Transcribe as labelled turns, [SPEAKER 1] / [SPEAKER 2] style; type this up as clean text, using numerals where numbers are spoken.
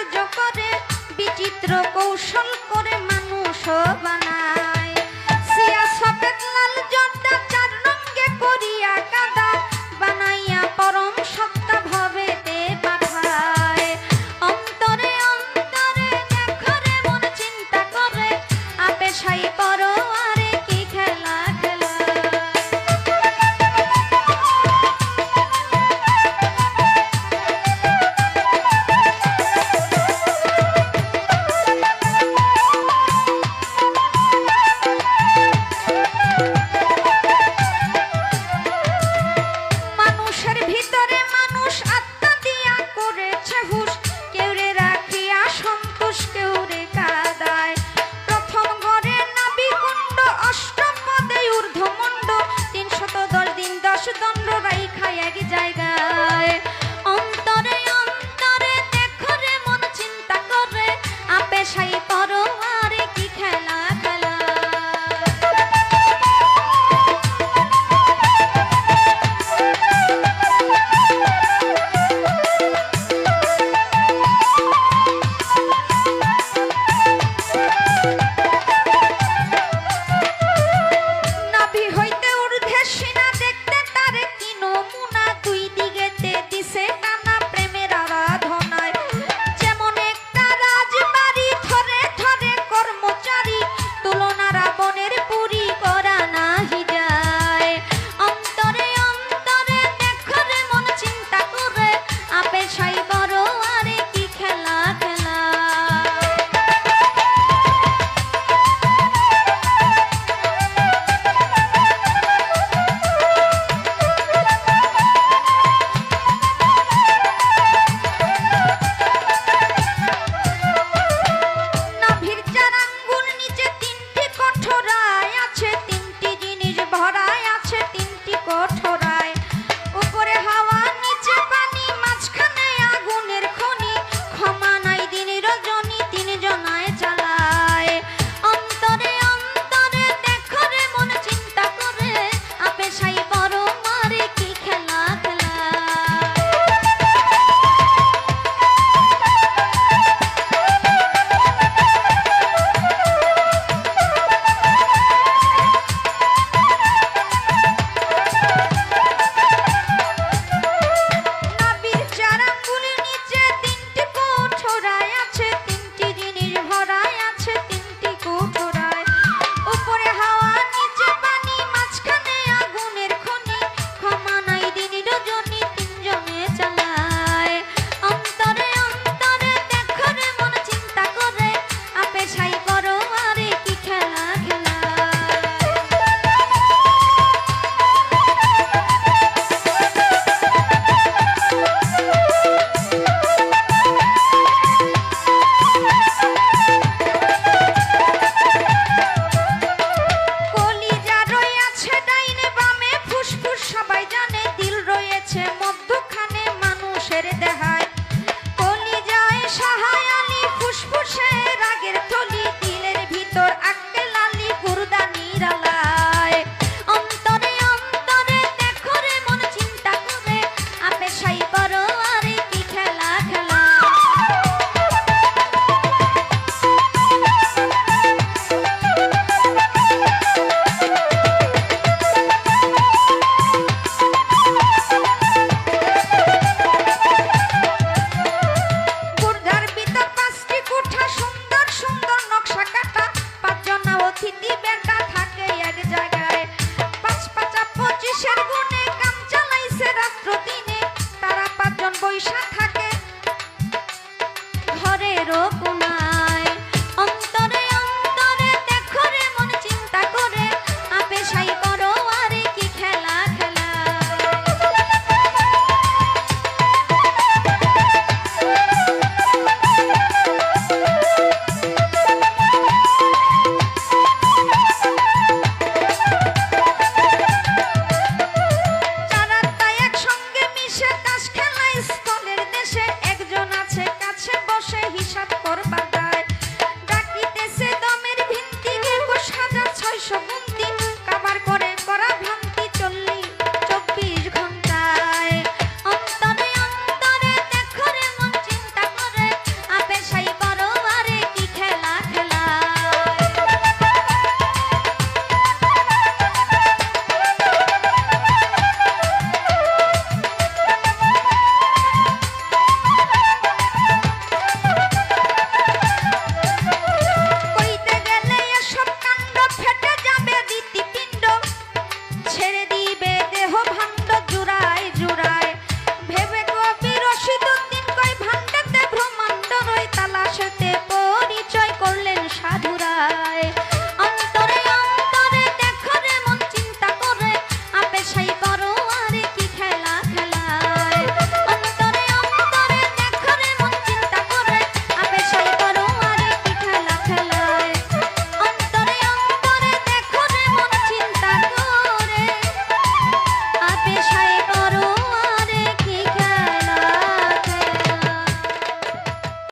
[SPEAKER 1] আশ্চর্য করে, বিচিত্র কৌশল করে মানুষ বানায়। সিয়া সফেদ লাল জর্দা চার রঙে করিয়া কাদা, বানাইয়া পরম সত্তা ভবেতে পাঠায়। অন্তরে অন্তরে দেখো রে মন চিন্তা করে, আপে সাই পরো আরে কি খেলা খেলা। মানুষের ভিতরে মানুষ আত্মা দিয়া করেছে হুশ, কেউ রে রাখিয়া সন্তোষ কেউ রে কাদায়। প্রথম ঘরে নাভি কুণ্ড, অষ্টম পদে ঊর্ধ্বমুণ্ড, 310 দিন 10 দণ্ড রাইখা এক জায়গায়। অন্তরে অন্তরে দেখো রে মন চিন্তা করে, আপে সাই পরো আরে কি খেলা খেলা। নাভি হইতে ঊর্ধ্বে সিনা, দেখতে তারে কি নমুনা, দুই দিকেতে দিছে টানা প্রেমের আরাধনায়। যেমন একটা রাজবাড়ি ধরে ধরে কর্মচারী, তুলনা রাবণের পুরী করা নাহি যায়। অন্তরে অন্তরে দেখো রে মন চিন্তা করে, আপে সাই বড় আরে কি খেলা খেলা। নাভির 4 আঙ্গুল নিচে 3টি কঠোরায় আছে, 3টি জিনিস ভরায় আছে 3টি কঠোরায়। উপরে হাওয়া নিচে পানি, মাঝখানে আগুনের খনি, ক্ষমা নাই দিন রজনী 3 জনায় চালায়। অন্তরে অন্তরে দেখো রে মন চিন্তা করে, আপে সাই বড় মারে কি খেলা খেলা। নাভির 4 আঙ্গুলের নিচে 3টি কঠোরায় আছে, 3টি জিনিস ভরায় আছে 3টি কঠোরায়। উপরে হাওয়া নিচে পানি, মাঝখানে আগুনের খনি, ক্ষমা নাই দিন রজনী 3 জনে চালায়। অন্তরে অন্তরে দেখো রে মন চিন্তা করে, আপে সাই করো আরে কি খেলা খেলা। কলিজা রয়েছে ডাইনে বামে, ফুসফুস সবাই জানে, দিল রয়েছে মধ্যখানে মানুষের দেহায়। কলিজায় সাহায় আলী, ফুসফুসে রাগের থলি, দিলের ভিতর আক্কে লালি, গুরদা নিরালায়। অন্তরে অন্তরে দেখো রে মন চিন্তা করে, আপে সাই করো আরে কি খেলা খেলা। গুর্দার ভিতর 5টি কোঠা, সুন্দর সুন্দর নকশা কাটা, 5 জনা অতিথি বেটা থাকে এক জায়গায়। 5 5 25 গুণে কাম চালাইছে রাত্র দিনে, তারা 5 জন বৈশা থাকে ঘরের কোনা।